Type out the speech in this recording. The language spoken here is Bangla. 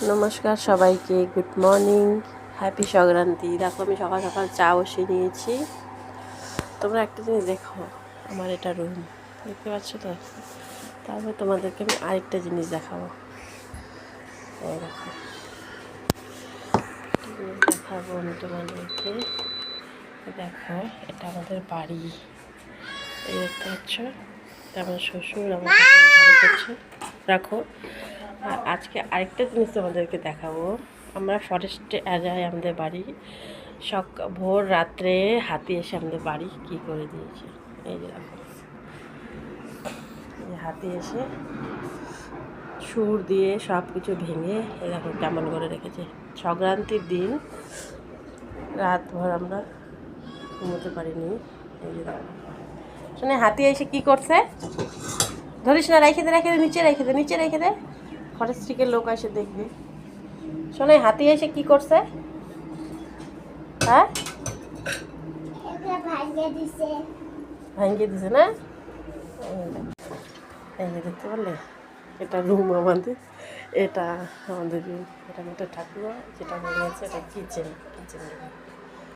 নমস্কার সবাইকে, গুড মর্নিং, হ্যাপি সংক্রান্তি। দেখো আমি সকাল সকাল চা বসিয়ে নিয়েছি। তোমরা একটা জিনিস দেখো, আমার এটা রুম দেখতে পাচ্ছ তো। তারপর তোমাদেরকে আমি আরেকটা জিনিস দেখাবো। এই দেখো, দেখাবো আমি তোমাদেরকে। দেখো, এটা আমাদের বাড়ি। এই দেখতে পাচ্ছ, এটা আমার শ্বশুর, আমার ঝাড়ু করছে। রাখো। আর আজকে আরেকটা জিনিস তোমাদেরকে দেখাবো। আমরা ফরেস্টে এরিয়ায় আমাদের বাড়ি। ভোর রাত্রে হাতি এসে আমাদের বাড়ি কী করে দিয়েছে। এই যে দেখো, এই হাতি এসে সুর দিয়ে সব কিছু ভেঙে এরকম কেমন করে রেখেছে। সংক্রান্তির দিন রাতভর আমরা ঘুমোতে পারিনি। এই যে দেখো, শুনে হাতি এসে কি করছে, ধরিস না, রেখে দে, রেখে দে, নিচে রেখে দে, নিচে রেখে দে, ফরেস্ট্রিকের লোক এসে দেখবে। শোনে হাতি এসে কি করছে, হ্যাঁ ভাঙিয়ে দিছে না। এই যে দেখতে পারলে, এটা রুম আমাদের, এটা আমাদের রুম, এটা আমাদের ঠাকুর যেটা বলেছে, এটা কিচেন।